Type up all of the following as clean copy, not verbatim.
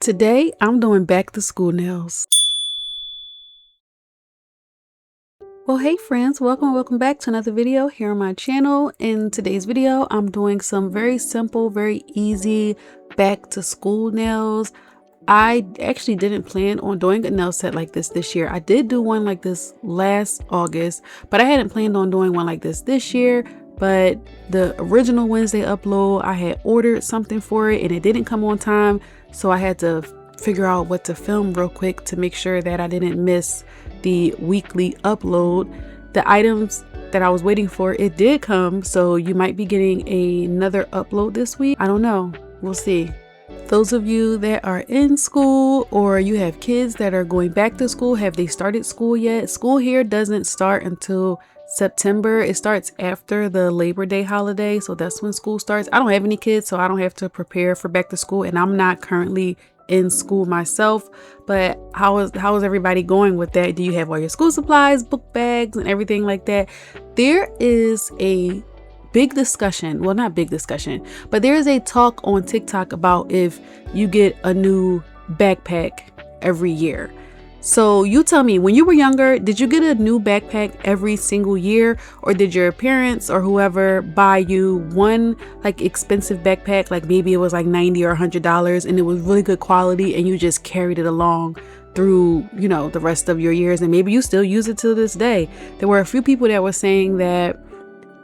Today, I'm doing back to school nails. Well, hey friends, welcome back to another video here on my channel. In today's video, I'm doing some very simple, very easy back to school nails. I actually didn't plan on doing a nail set like this year. I did do one like this last August, but I hadn't planned on doing one like this year. But the original Wednesday upload, I had ordered something for it and it didn't come on time. So I had to figure out what to film real quick to make sure that I didn't miss the weekly upload. The items that I was waiting for, it did come. So you might be getting another upload this week. I don't know. We'll see. Those of you that are in school or you have kids that are going back to school, have they started school yet? School here doesn't start until September. It starts after the Labor Day holiday. So that's when school starts. I don't have any kids, so I don't have to prepare for back to school, and I'm not currently in school myself. But how is everybody going with that? Do you have all your school supplies, book bags, and everything like that? There is a big discussion, well, not big discussion, but there is a talk on TikTok about if you get a new backpack every year. So you tell me, when you were younger, did you get a new backpack every single year, or did your parents or whoever buy you one like expensive backpack, like maybe it was like $90 or $100 and it was really good quality, and you just carried it along through, you know, the rest of your years, and maybe you still use it to this day? There were a few people that were saying that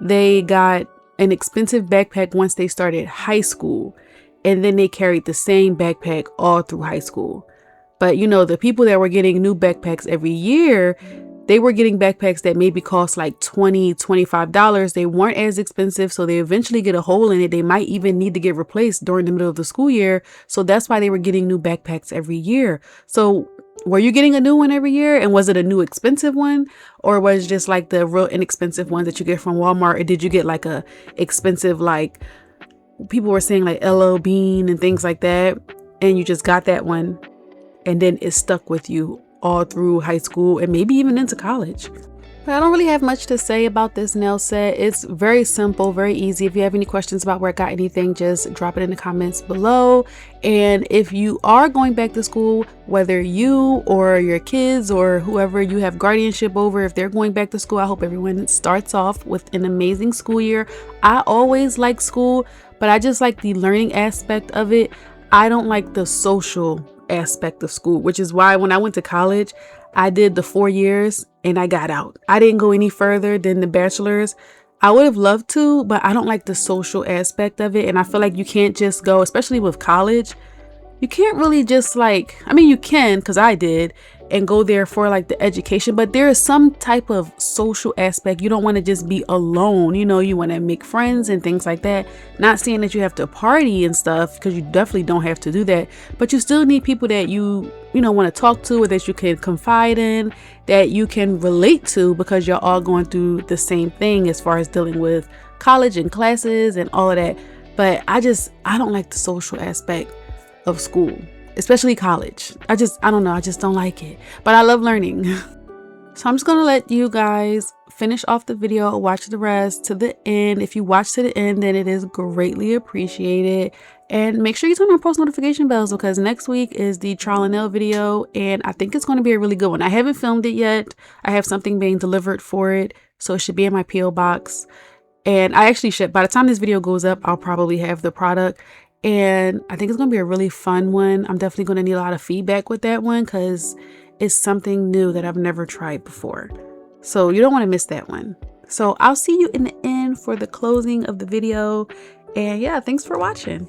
they got an expensive backpack once they started high school, and then they carried the same backpack all through high school. But you know, the people that were getting new backpacks every year, they were getting backpacks that maybe cost like $20, $25. They weren't as expensive, so they eventually get a hole in it. They might even need to get replaced during the middle of the school year. So that's why they were getting new backpacks every year. So were you getting a new one every year? And was it a new expensive one? Or was it just like the real inexpensive one that you get from Walmart? Or did you get like a expensive, like people were saying like LL Bean and things like that, and you just got that one and then it stuck with you all through high school and maybe even into college? But I don't really have much to say about this nail set. It's very simple, very easy. If you have any questions about where I got anything, just drop it in the comments below. And if you are going back to school, whether you or your kids or whoever you have guardianship over, if they're going back to school, I hope everyone starts off with an amazing school year. I always like school, but I just like the learning aspect of it. I don't like the social aspect of school, which is why when I went to college, I did the 4 years and I got out. I didn't go any further than the bachelor's. I would have loved to, but I don't like the social aspect of it. And I feel like you can't just go, especially with college, you can't really just like, I mean, you can, because I did, and go there for like the education, but there is some type of social aspect. You don't want to just be alone, you know, you want to make friends and things like that. Not saying that you have to party and stuff, because you definitely don't have to do that, but you still need people that you know, want to talk to, or that you can confide in, that you can relate to, because you're all going through the same thing as far as dealing with college and classes and all of that. But I don't like the social aspect of school, especially college. I don't know, I just don't like it, but I love learning. So I'm just gonna let you guys finish off the video, watch the rest to the end. If you watch to the end, then it is greatly appreciated. And make sure you turn on post notification bells, because next week is the trial and nail video, and I think it's going to be a really good one. I haven't filmed it yet. I have something being delivered for it, so it should be in my PO box. And I actually should, by the time this video goes up, I'll probably have the product. And I think it's going to be a really fun one. I'm definitely going to need a lot of feedback with that one, because it's something new that I've never tried before. So you don't want to miss that one. So I'll see you in the end for the closing of the video. And yeah, thanks for watching.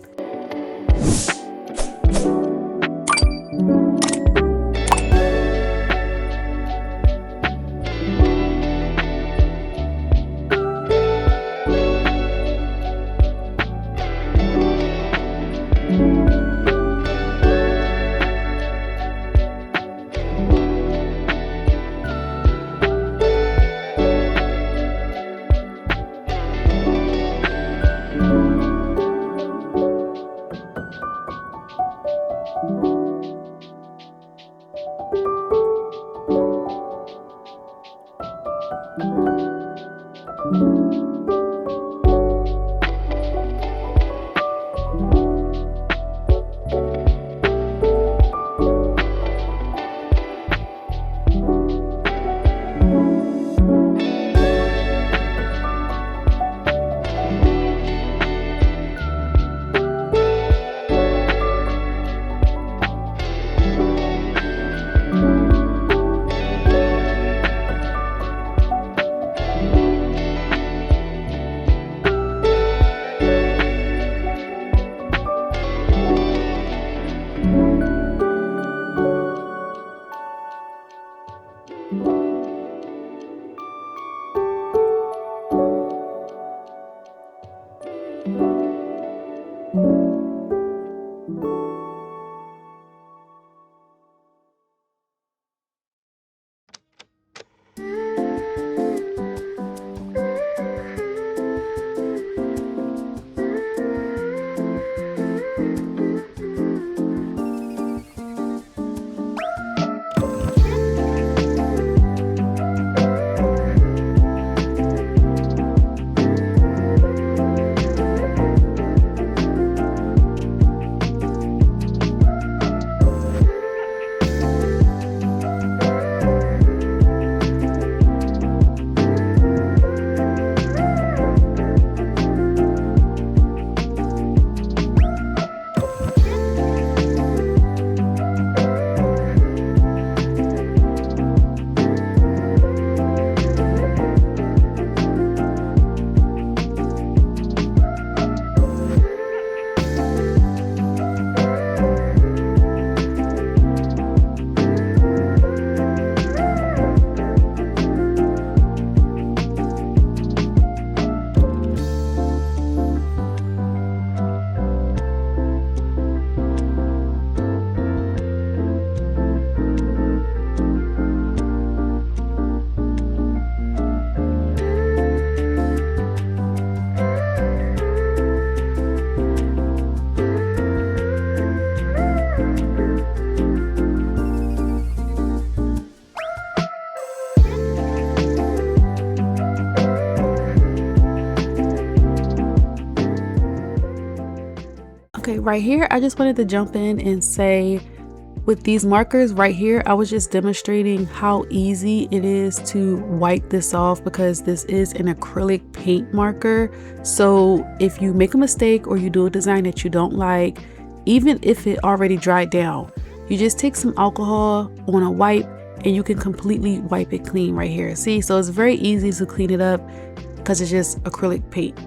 right here, I just wanted to jump in and say, with these markers right here, I was just demonstrating how easy it is to wipe this off because this is an acrylic paint marker. So if you make a mistake or you do a design that you don't like, even if it already dried down, you just take some alcohol on a wipe and you can completely wipe it clean right here. See, so it's very easy to clean it up because it's just acrylic paint.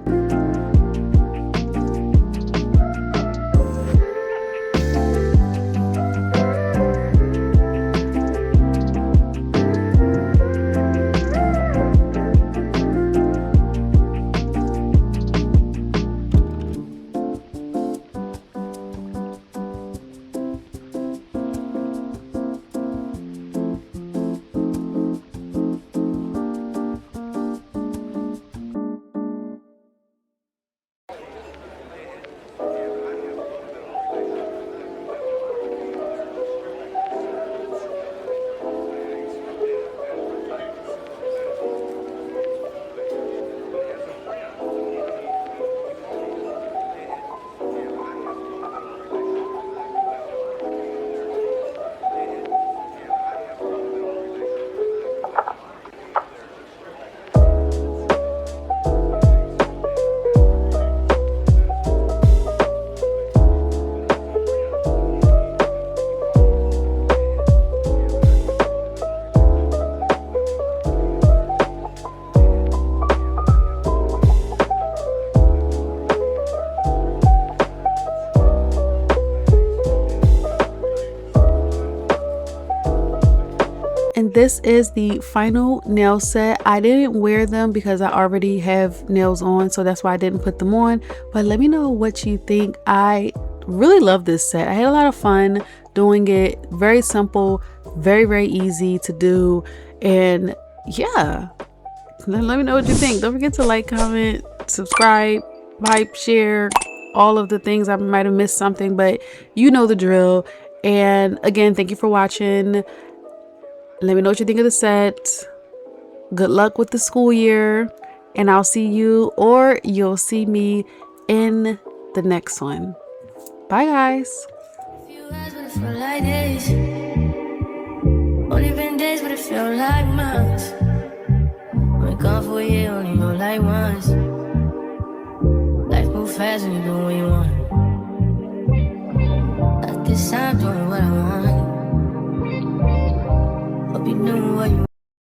And this is the final nail set. I didn't wear them because I already have nails on, so that's why I didn't put them on. But let me know what you think. I really love this set. I had a lot of fun doing it. Very simple, very easy to do. And yeah, let me know what you think. Don't forget to like, comment, subscribe, hype, share, all of the things. I might have missed something, but you know the drill. And again, thank you for watching. Let me know what you think of the set. Good luck with the school year, and I'll see you, or you'll see me in the next one. Bye, guys. Only been days, but it felt like months. Been gone for a year, only know like once. Life moves fast when you do what you want. At this time, doing what I want. Hope you knew what you